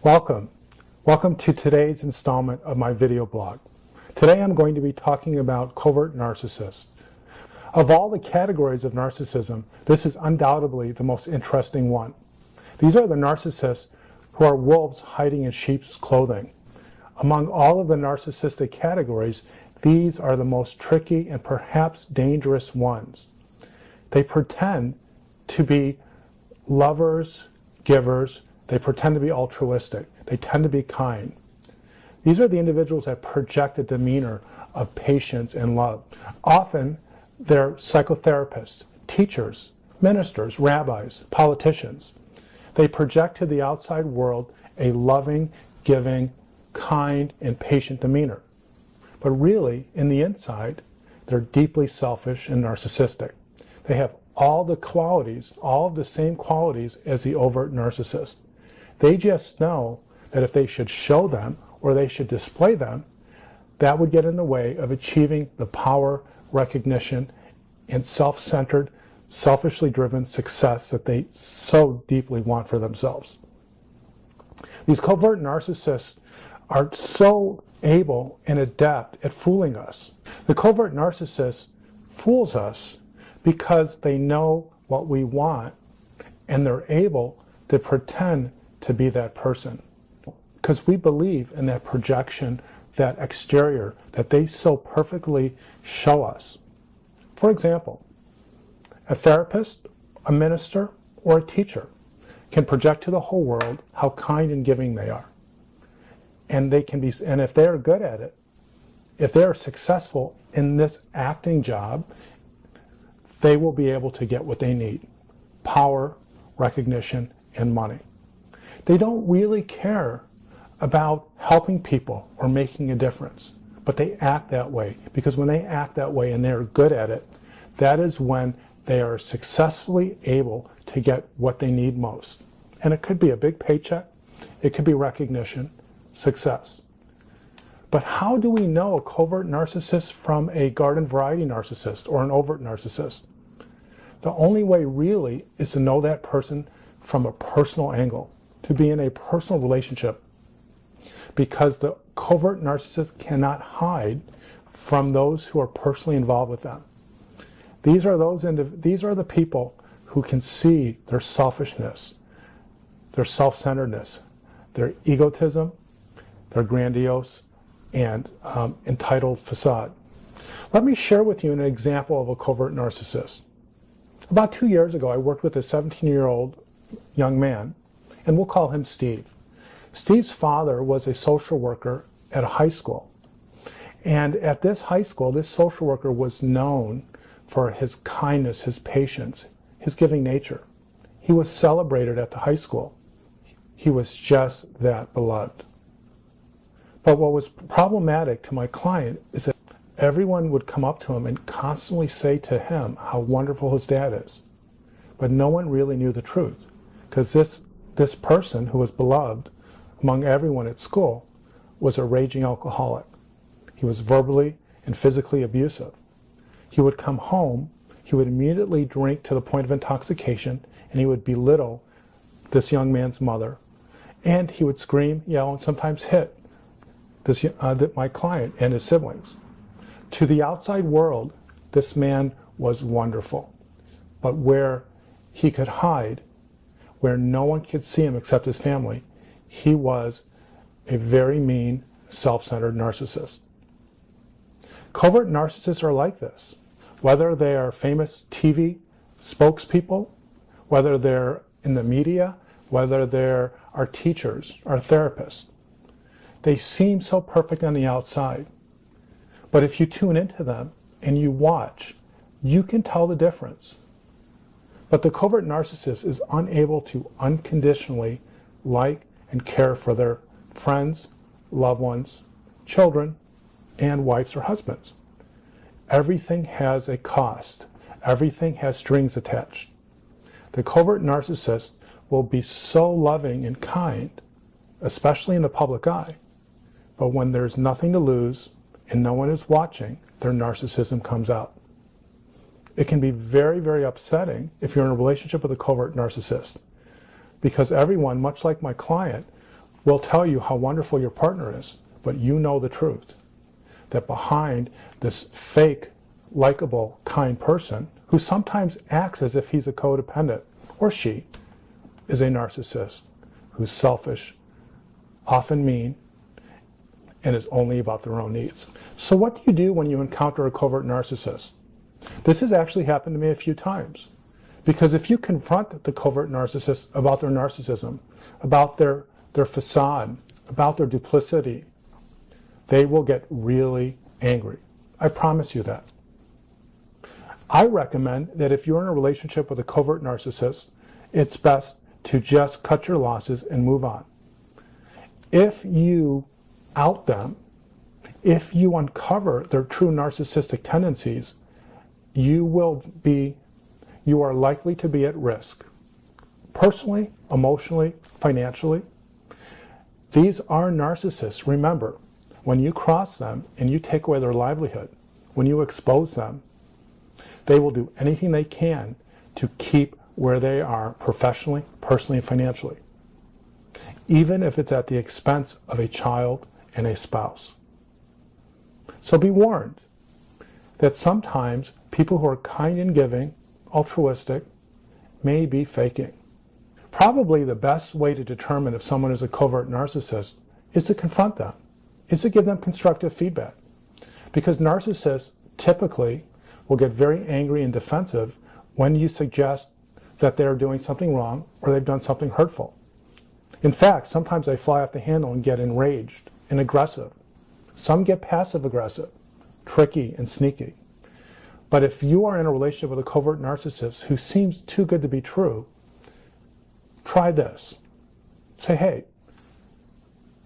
Welcome. Welcome to today's installment of my video blog. Today I'm going to be talking about covert narcissists. Of all the categories of narcissism, this is undoubtedly the most interesting one. These are the narcissists who are wolves hiding in sheep's clothing. Among all of the narcissistic categories, these are the most tricky and perhaps dangerous ones. They pretend to be lovers, givers. They pretend to be altruistic. They tend to be kind. These are the individuals that project a demeanor of patience and love. Often, they're psychotherapists, teachers, ministers, rabbis, politicians. They project to the outside world a loving, giving, kind, and patient demeanor. But really, in the inside, they're deeply selfish and narcissistic. They have all the qualities, all of the same qualities as the overt narcissist. They just know that if they should show them or they should display them, that would get in the way of achieving the power, recognition, and self-centered, selfishly driven success that they so deeply want for themselves. These covert narcissists are so able and adept at fooling us. The covert narcissist fools us because they know what we want and they're able to pretend to be that person. Because we believe in that projection, that exterior that they so perfectly show us. For example, a therapist, a minister, or a teacher can project to the whole world how kind and giving they are. And they can be, and if they're good at it, if they're successful in this acting job, they will be able to get what they need: power, recognition, and money. They don't really care about helping people or making a difference, but they act that way because when they act that way and they're good at it, that is when they are successfully able to get what they need most. And it could be a big paycheck, it could be recognition, success. But how do we know a covert narcissist from a garden variety narcissist or an overt narcissist? The only way really is to know that person from a personal angle, to be in a personal relationship, because the covert narcissist cannot hide from those who are personally involved with them. These are the people who can see their selfishness, their self-centeredness, their egotism, their grandiose and entitled facade. Let me share with you an example of a covert narcissist. About 2 years ago, I worked with a 17-year-old young man, and we'll call him Steve. Steve's father was a social worker at a high school. And at this high school, this social worker was known for his kindness, his patience, his giving nature. He was celebrated at the high school. He was just that beloved. But what was problematic to my client is that everyone would come up to him and constantly say to him how wonderful his dad is. But no one really knew the truth, because this person who was beloved among everyone at school was a raging alcoholic. He was verbally and physically abusive. He would come home, he would immediately drink to the point of intoxication, and he would belittle this young man's mother. And he would scream, yell, and sometimes hit my client and his siblings. To the outside world, this man was wonderful. But where he could hide, where no one could see him except his family, he was a very mean, self-centered narcissist. Covert narcissists are like this. Whether they are famous TV spokespeople, whether they're in the media, whether they're our teachers, our therapists, they seem so perfect on the outside. But if you tune into them and you watch, you can tell the difference. But the covert narcissist is unable to unconditionally like and care for their friends, loved ones, children, and wives or husbands. Everything has a cost. Everything has strings attached. The covert narcissist will be so loving and kind, especially in the public eye, but when there's nothing to lose and no one is watching, their narcissism comes out. It can be very, very upsetting if you're in a relationship with a covert narcissist, because everyone, much like my client, will tell you how wonderful your partner is, but you know the truth, that behind this fake, likable, kind person, who sometimes acts as if he's a codependent, or she, is a narcissist, who's selfish, often mean, and is only about their own needs. So what do you do when you encounter a covert narcissist? This has actually happened to me a few times. Because if you confront the covert narcissist about their narcissism, about their facade, about their duplicity, they will get really angry. I promise you that. I recommend that if you're in a relationship with a covert narcissist, it's best to just cut your losses and move on. If you out them, if you uncover their true narcissistic tendencies, you are likely to be at risk. Personally, emotionally, financially. These are narcissists. Remember, when you cross them and you take away their livelihood, when you expose them, they will do anything they can to keep where they are professionally, personally, and financially, even if it's at the expense of a child and a spouse. So be warned that sometimes people who are kind and giving, altruistic, may be faking. Probably the best way to determine if someone is a covert narcissist is to confront them, is to give them constructive feedback. Because narcissists typically will get very angry and defensive when you suggest that they're doing something wrong or they've done something hurtful. In fact, sometimes they fly off the handle and get enraged and aggressive. Some get passive-aggressive, tricky and sneaky. But if you are in a relationship with a covert narcissist who seems too good to be true, try this. Say, hey,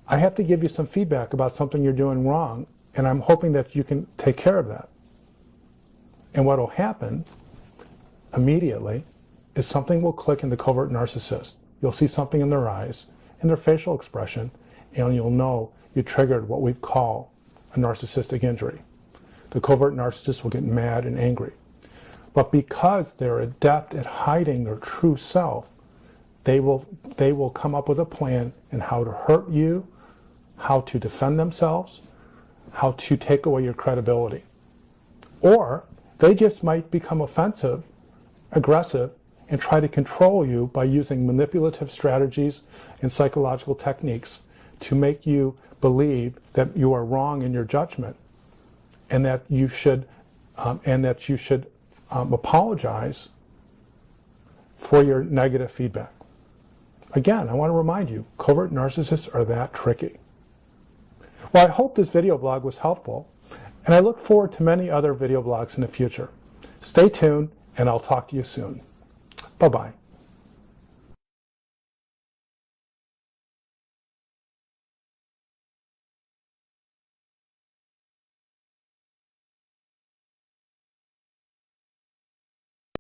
I have to give you some feedback about something you're doing wrong, and I'm hoping that you can take care of that. And what will happen immediately is something will click in the covert narcissist. You'll see something in their eyes, in their facial expression, and you'll know you triggered what we call a narcissistic injury. The covert narcissist will get mad and angry. But because they're adept at hiding their true self, they will come up with a plan in how to hurt you, how to defend themselves, how to take away your credibility. Or they just might become offensive, aggressive, and try to control you by using manipulative strategies and psychological techniques to make you believe that you are wrong in your judgment and that you should apologize for your negative feedback. Again, I want to remind you, covert narcissists are that tricky. Well, I hope this video blog was helpful, and I look forward to many other video blogs in the future. Stay tuned, and I'll talk to you soon. Bye-bye.